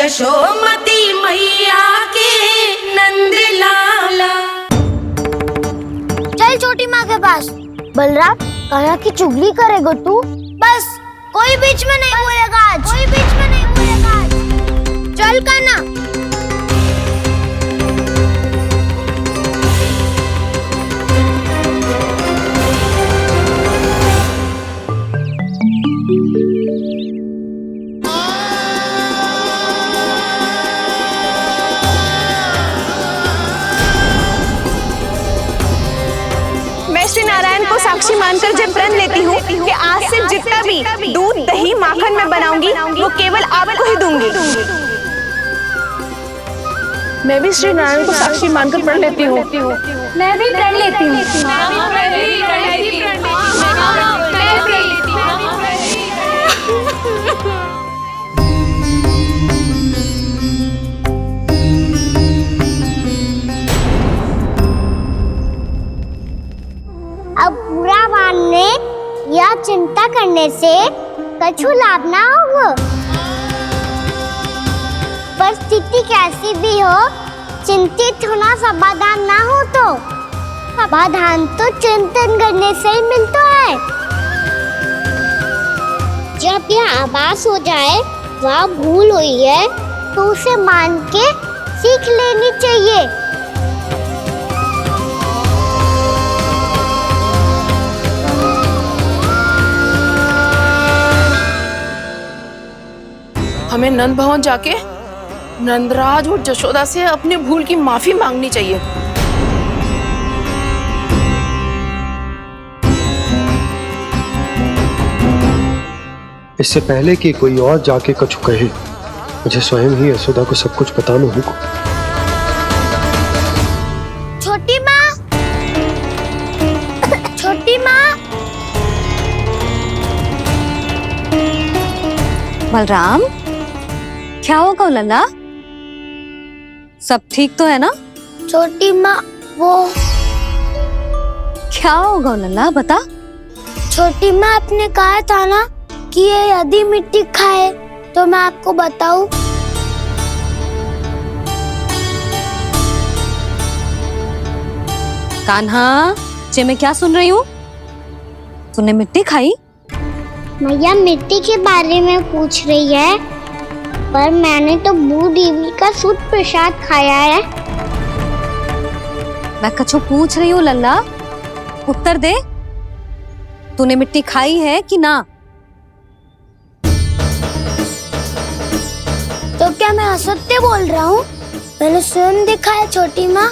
यशोमती मैया के नंद लाला। चल छोटी माँ के पास। बलराम, कान्हा की चुगली करेगा तू? बस, कोई बीच में नहीं बोलेगा आज। कोई बीच में नहीं बोलेगा आज। चल कान्हा। श्री नारायण को साक्षी मानकर जब प्रण लेती हूँ कि आज से जितना भी दूध दही माखन मैं बनाऊंगी वो केवल आपको ही दूंगी। मैं भी श्री नारायण को साक्षी मानकर प्रण लेती हूँ। मैं भी प्रण लेती हूँ। अब बुरा मानने या चिंता करने से कछु लाभ ना होगा। परिस्थिति कैसी भी हो, चिंतित होना समाधान ना हो तो समाधान तो चिंतन करने से ही मिलता है। जब यह आभास हो जाए वह भूल हुई है तो उसे मान के सीख लेनी चाहिए। हमें नंद भवन जाके नंदराज और जशोदा से अपनी भूल की माफी मांगनी चाहिए। इससे पहले कि कोई और जाके कछु कहे, मुझे स्वयं ही यशोदा को सब कुछ बताना होगा। छोटी माँ, छोटी माँ। बलराम, क्या होगा लल्ला? सब ठीक तो है ना? छोटी माँ, वो क्या होगा लल्ला, बता। छोटी माँ, आपने कहा था ना कि ये यदि मिट्टी खाए तो मैं आपको बताऊं। कान्हा, जे मैं क्या सुन रही हूँ? तूने मिट्टी खाई? मैया मिट्टी के बारे में पूछ रही है, पर मैंने तो भू देवी का शुद्ध प्रसाद खाया है। मैं कछु पूछ रही हूँ लल्ला, उत्तर दे। तूने मिट्टी खाई है कि ना? तो क्या मैं असत्य बोल रहा हूँ? मैंने स्वयं देखा है छोटी माँ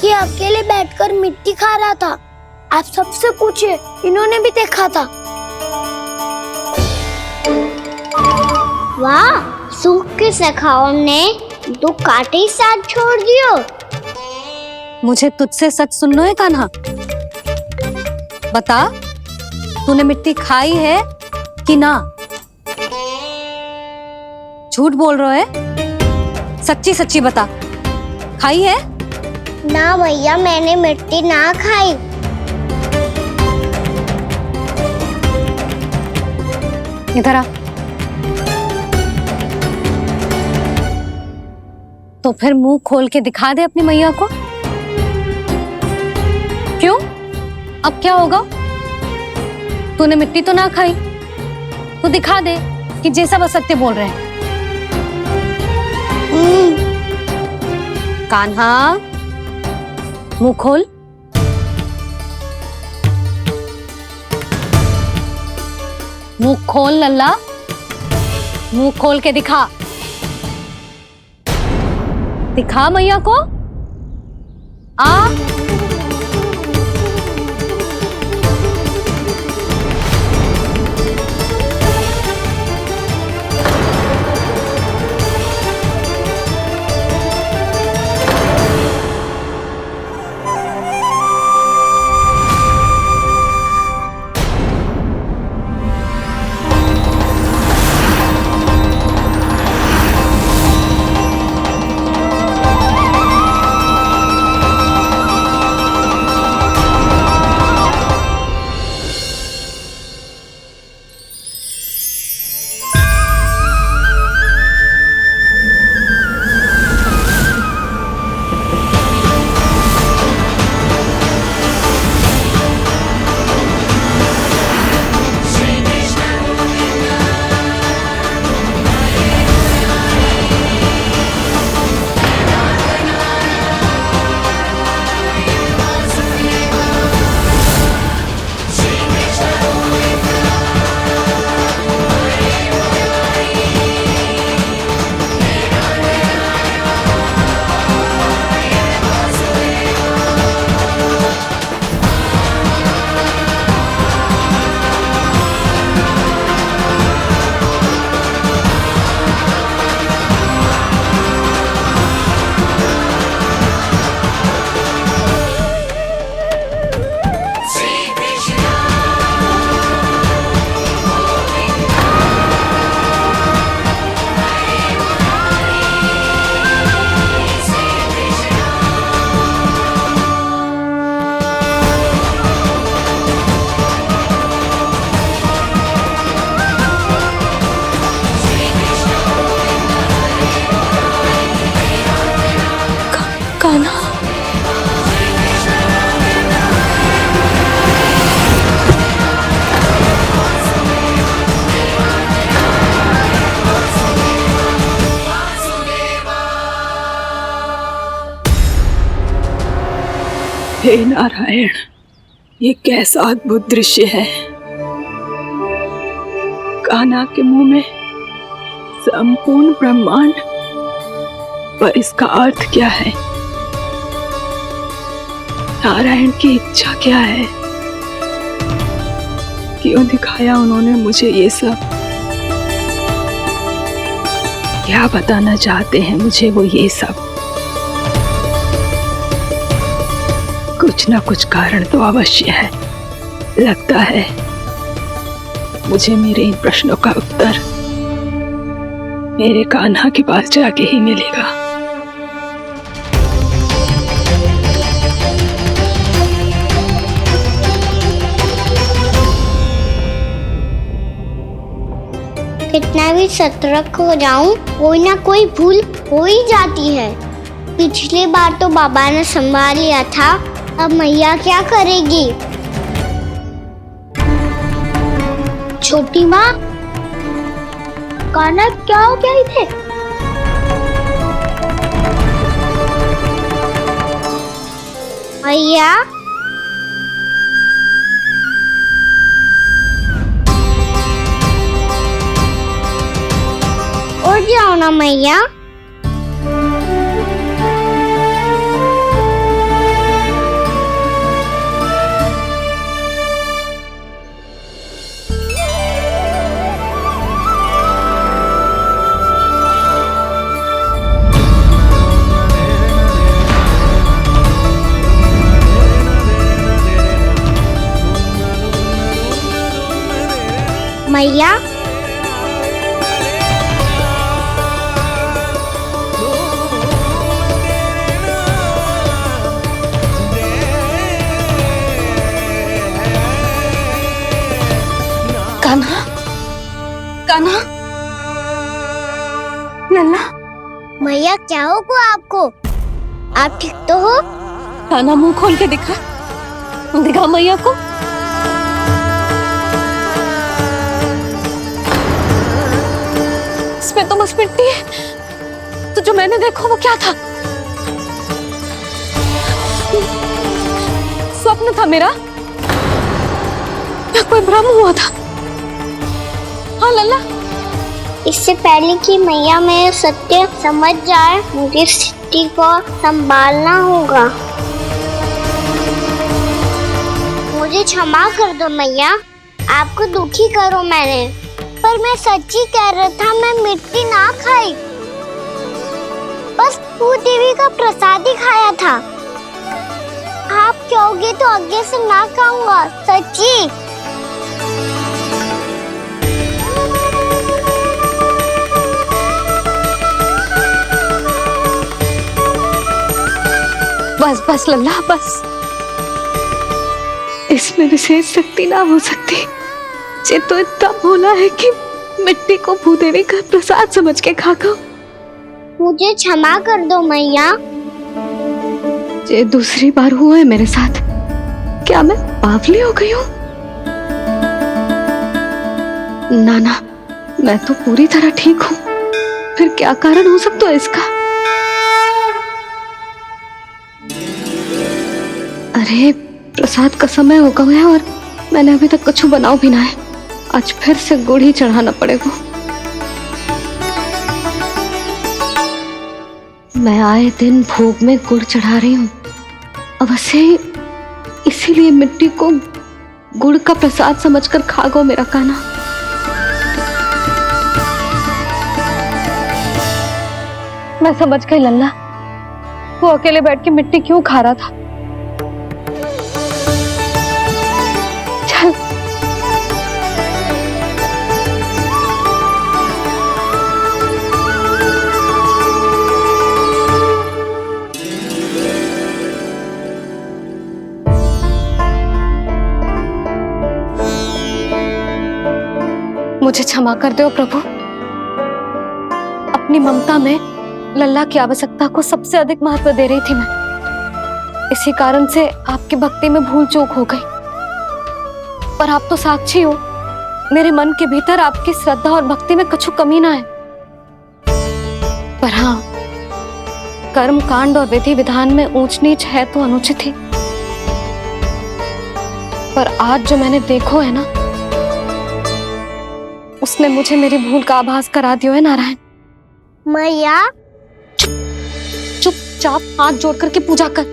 कि अकेले बैठकर मिट्टी खा रहा था। आप सबसे पूछिए, इन्होंने भी देखा था। वाह, सूख के सखाओं ने दो कांटे ही साथ छोड़ दियो। मुझे तुझसे सच सुनना है कान्हा। बता, तूने मिट्टी खाई है कि ना? झूठ बोल रहा है, सच्ची सच्ची बता, खाई है? ना भैया, मैंने मिट्टी ना खाई। इधर आ। तो फिर मुंह खोल के दिखा दे अपनी मैया को। क्यों? अब क्या होगा? तूने मिट्टी तो ना खाई, तो दिखा दे कि जे सब असत्य बोल रहे हैं। कान्हा, मुंह खोल। मुंह खोल लल्ला, मुंह खोल के दिखा। दिखा मैया को। आ हे नारायण, ये कैसा अद्भुत दृश्य है। कान्हा के मुंह में संपूर्ण ब्रह्मांड, पर इसका अर्थ क्या है? नारायण की इच्छा क्या है? क्यों दिखाया उन्होंने मुझे ये सब? क्या बताना चाहते हैं मुझे वो ये सब? कुछ ना कुछ कारण तो अवश्य है। लगता है मुझे मेरे इन प्रश्नों का उत्तर मेरे कान्हा के पास जाके ही मिलेगा। कितना भी सतर्क हो जाऊं, कोई ना कोई भूल हो ही जाती है। पिछली बार तो बाबा ने संभाल लिया था, अब मैया क्या करेगी? छोटी माँ, कान्हा क्या हो गया इधर? मैया, उठ जाओ ना मैया। मैया, कान्हा, कान्हा, लल्ला, मैया क्या होगा आपको? आप ठीक तो हो? कान्हा मुंह खोल के दिखा, दिखा मैया को। इसमें तो बस मिट्टी है। तो जो मैंने देखा वो क्या था? स्वप्न था मेरा या कोई भ्रम हुआ था? हाँ लल्ला, इससे पहले कि मैया मेरे सत्य समझ जाए, मुझे स्थिति को संभालना होगा। मुझे क्षमा कर दो मैया, आपको दुखी करो मैंने, पर मैं सच्ची कह रहा था। मैं मिट्टी ना खाई, बस भू देवी का प्रसाद ही खाया था। आप कहोगे तो आगे से ना खाऊंगा, सच्ची। बस बस लल्ला, बस। इसमें विशेष शक्ति ना हो सकती। ये तो इतना भोला है कि मिट्टी को भूदेवी का प्रसाद समझ के खागा। मुझे क्षमा कर दो मैया। ये दूसरी बार हुआ है मेरे साथ। क्या मैं बावली हो गई हूँ? ना ना, मैं तो पूरी तरह ठीक हूँ। फिर क्या कारण हो सकता है इसका? अरे प्रसाद का समय हो गया है और मैंने अभी तक कुछ बनाओ भी ना है। आज फिर से गुड़ ही चढ़ाना पड़ेगा। मैं आए दिन भोग में गुड़ चढ़ा रही हूँ, अवश्य ही इसीलिए मिट्टी को गुड़ का प्रसाद समझकर खागो मेरा कान्हा। मैं समझ गई लल्ला, वो अकेले बैठ के मिट्टी क्यों खा रहा था। चल मुझे क्षमा कर दो प्रभु। अपनी ममता में लल्ला की आवश्यकता को सबसे अधिक महत्व दे रही थी मैं। इसी कारण से आपकी भक्ति में भूल चूक हो गई। पर आप तो साक्षी हो, मेरे मन के भीतर आपकी श्रद्धा और भक्ति में कुछ कमी ना है। पर हाँ, कर्म कांड और विधि विधान में ऊंच नीच है तो अनुचित ही। पर आज जो मैंने देखो है ना, उसने मुझे मेरी भूल का आभास करा दियो है नारायण। मैया चुपचाप हाथ जोड़ करके पूजा कर।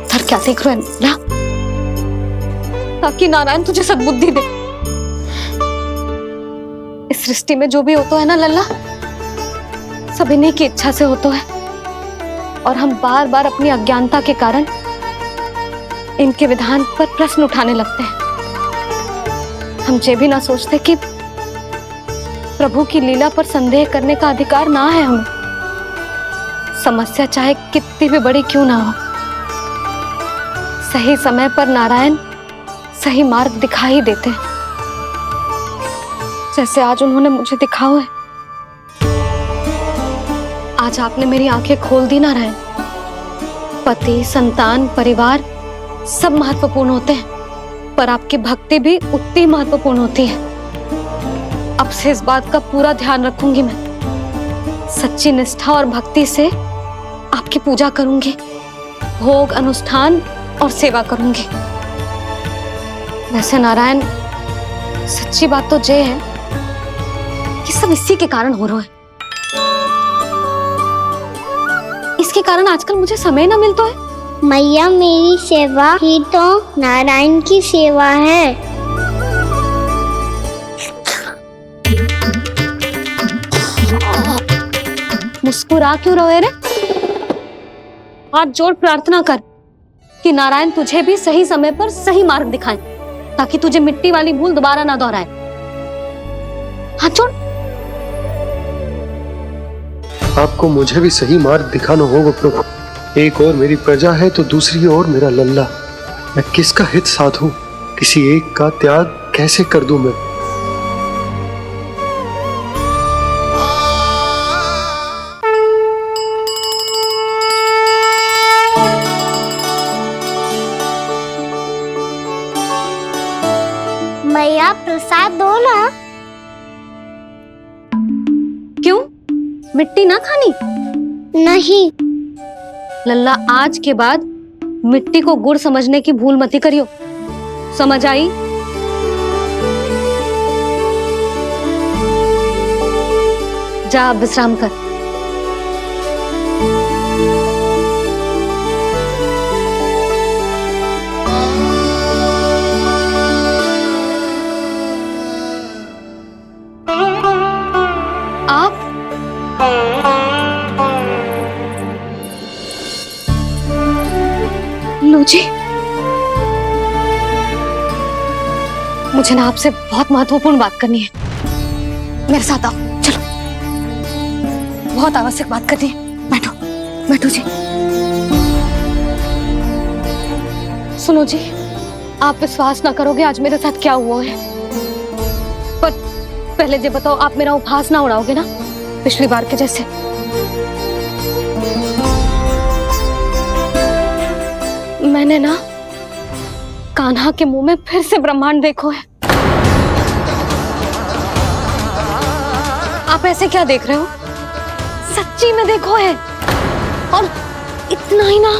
सर क्या देख रहे हो ना, ताकि नारायण तुझे सद्बुद्धि दे। इस सृष्टि में जो भी होता है ना लल्ला, सब इन्हीं की इच्छा से होता है, और हम बार बार अपनी अज्ञानता के कारण इनके विधान पर प्रश्न उठाने लगते हैं। हम ये भी ना सोचते कि प्रभु की लीला पर संदेह करने का अधिकार ना है हमें। समस्या चाहे कितनी भी बड़ी क्यों ना हो, सही समय पर नारायण सही मार्ग दिखा ही देते हैं, जैसे आज उन्होंने मुझे दिखाओ है। आज आपने मेरी आंखें खोल दी नारायण। पति, संतान, परिवार सब महत्वपूर्ण होते हैं, पर आपकी भक्ति भी उतनी महत्वपूर्ण होती है। अब से इस बात का पूरा ध्यान रखूंगी मैं। सच्ची निष्ठा और भक्ति से आपकी पूजा करूंगी, भोग, अनुष्ठान और सेवा करूंगी। वैसे नारायण, सच्ची बात तो ये है कि सब इसी के कारण हो रहा है। इसके कारण आजकल मुझे समय ना मिलता है। मैया, मेरी सेवा ही तो नारायण की सेवा है। मुस्कुरा क्यों रहे रे? हाथ जोड़ प्रार्थना कर कि नारायण तुझे भी सही समय पर सही मार्ग दिखाएं, ताकि तुझे मिट्टी वाली भूल दोबारा ना दोहराए। हाथ जोड़। आपको मुझे भी सही मार्ग दिखाना होगा प्रभु। एक और मेरी प्रजा है तो दूसरी ओर मेरा लल्ला। मैं किसका हित साधूं? किसी एक का त्याग कैसे कर दूं मैं? मैया, प्रसाद दो ना। क्यों? मिट्टी ना खानी? नहीं। लल्ला, आज के बाद मिट्टी को गुड़ समझने की भूल मत करियो। समझ आई? जा अब विश्राम कर। आप लो जी, मुझे ना आपसे बहुत महत्वपूर्ण बात करनी है। मेरे साथ आओ, चलो। बहुत आवश्यक बात करनी है। बैठो, बैठो जी। सुनो जी, आप विश्वास ना करोगे आज मेरे साथ क्या हुआ है। पर पहले ये बताओ, आप मेरा उपहास ना उड़ाओगे ना, पिछली बार के जैसे? मैंने ना कान्हा के मुंह में फिर से ब्रह्मांड देखो है। आप ऐसे क्या देख रहे हो? सच्ची में देखो है। और इतना ही ना,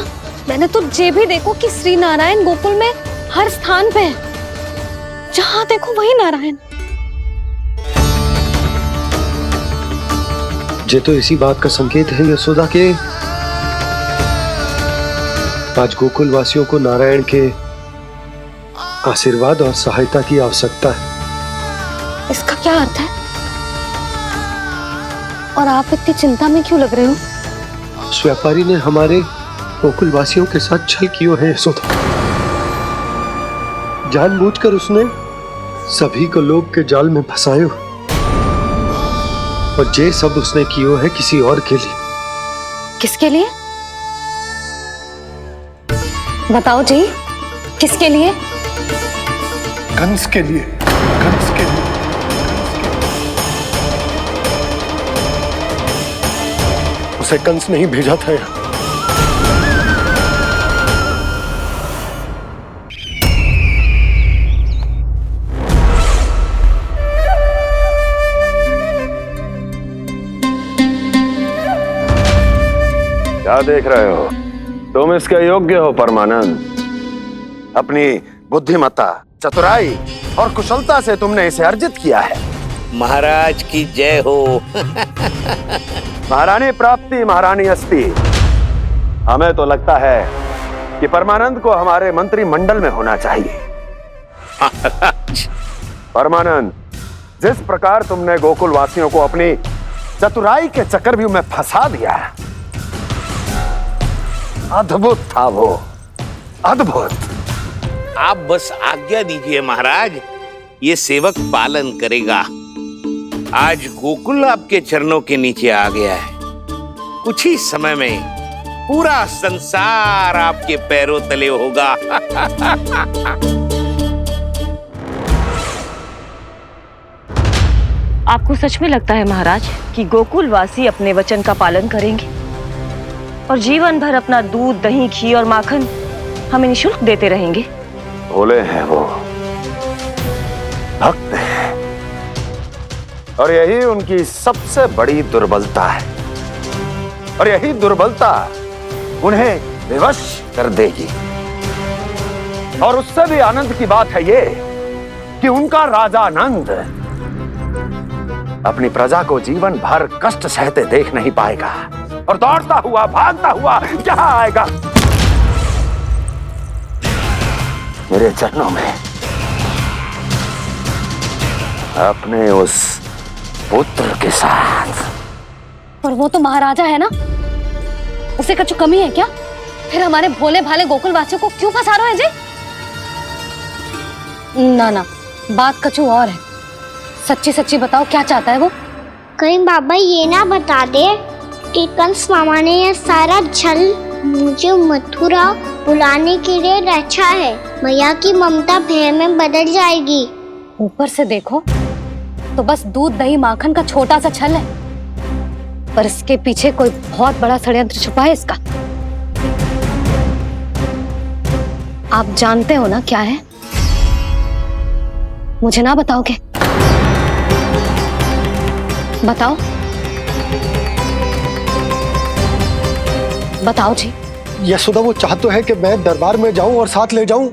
मैंने तो ये भी देखो कि श्री नारायण गोकुल में हर स्थान पे है। जहां देखो वही नारायण। ये तो इसी बात का संकेत है यशोदा के आज गोकुल वासियों को नारायण के आशीर्वाद और सहायता की आवश्यकता है। इसका क्या अर्थ है? और आप इतनी चिंता में क्यों लग रहे हो? उस व्यापारी ने हमारे गोकुल वासियों के साथ छल किया है यशोदा। जानबूझकर उसने सभी को लोग के जाल में फंसायो, और ये सब उसने कियो है किसी और के लिए। किसके लिए? बताओ जी, किसके लिए? कंस के लिए। कंस के लिए। उसे कंस नहीं भेजा था यहाँ। क्या देख रहे हो? तुम इसके योग्य हो परमानंद। अपनी बुद्धिमत्ता, चतुराई और कुशलता से तुमने इसे अर्जित किया है। महाराज की जय हो। महारानी प्राप्ति महारानी अस्ति। हमें तो लगता है कि परमानंद को हमारे मंत्रिमंडल में होना चाहिए। परमानंद, जिस प्रकार तुमने गोकुल वासियों को अपनी चतुराई के चक्रव्यूह में फंसा दिया, अद्भुत था वो, अद्भुत। आप बस आज्ञा दीजिए महाराज, ये सेवक पालन करेगा। आज गोकुल आपके चरणों के नीचे आ गया है। कुछ ही समय में पूरा संसार आपके पैरों तले होगा। आपको सच में लगता है महाराज कि गोकुल वासी अपने वचन का पालन करेंगे और जीवन भर अपना दूध, दही, घी और माखन हमें निःशुल्क देते रहेंगे? भोले हैं वो, भक्त हैं, और यही उनकी सबसे बड़ी दुर्बलता है। और यही दुर्बलता उन्हें विवश कर देगी। और उससे भी आनंद की बात है ये कि उनका राजा नंद अपनी प्रजा को जीवन भर कष्ट सहते देख नहीं पाएगा और दौड़ता हुआ, भागता हुआ यहाँ आएगा मेरे चरणों में, अपने उस पुत्र के साथ। पर वो तो महाराजा है ना, उसे कुछ कमी है क्या? फिर हमारे भोले भाले गोकुल वासियों को क्यों फंसा रहे हैं जी? ना ना, बात कछु और है। सच्ची सच्ची बताओ, क्या चाहता है वो? कहीं बाबा ये ना बता दे कि कंस मामा ने यह सारा छल मुझे मथुरा बुलाने के लिए रचा है। मैया की ममता भय में बदल जाएगी। ऊपर से देखो तो बस दूध, दही, माखन का छोटा सा छल है, पर इसके पीछे कोई बहुत बड़ा षड्यंत्र छुपा है इसका। आप जानते हो ना क्या है? मुझे ना बताओगे? बताओ बताओ जी। यशोदा, वो चाह तो है कि मैं दरबार में जाऊं और साथ ले जाऊं।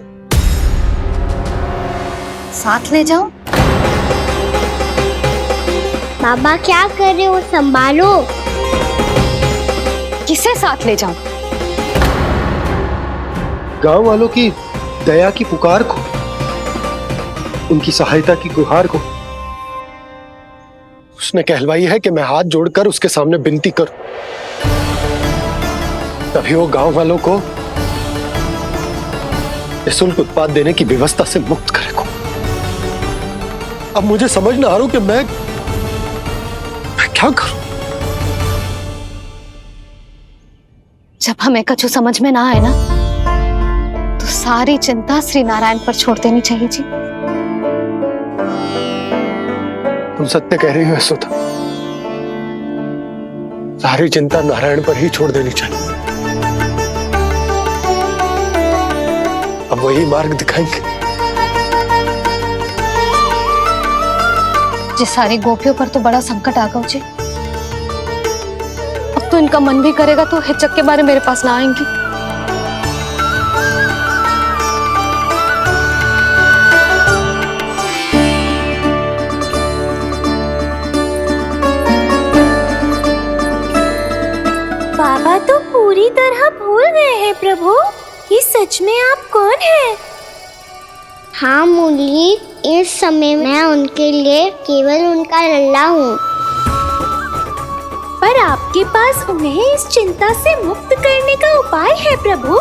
साथ ले जाऊं? बाबा क्या कर रहे हो, संभालो। किसे साथ ले जाऊं? गांव वालों की दया की पुकार को, उनकी सहायता की गुहार को। उसने कहलवाई है कि मैं हाथ जोड़कर उसके सामने विनती करूं, तभी वो गांव वालों को निःशुल्क उत्पाद देने की व्यवस्था से मुक्त करेगा। अब मुझे समझ ना आ रहा कि मैं क्या करूं। जब हमें कछु समझ में ना आए ना, तो सारी चिंता श्री नारायण पर छोड़ देनी चाहिए जी। तुम सत्य कह रही हो यशोदा, सारी चिंता नारायण पर ही छोड़ देनी चाहिए। अब वही मार्ग दिखाएंगे। जिस सारी गोपियों पर तो बड़ा संकट आ गया जी। अब तो इनका मन भी करेगा तो हिचक के बारे मेरे पास ना आएंगी। बाबा तो पूरी तरह भूल गए हैं प्रभु, ये सच में आप कौन हैं? हाँ मुरली, इस समय मैं उनके लिए केवल उनका लल्ला हूँ। पर आपके पास उन्हें इस चिंता से मुक्त करने का उपाय है प्रभु,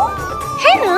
है ना?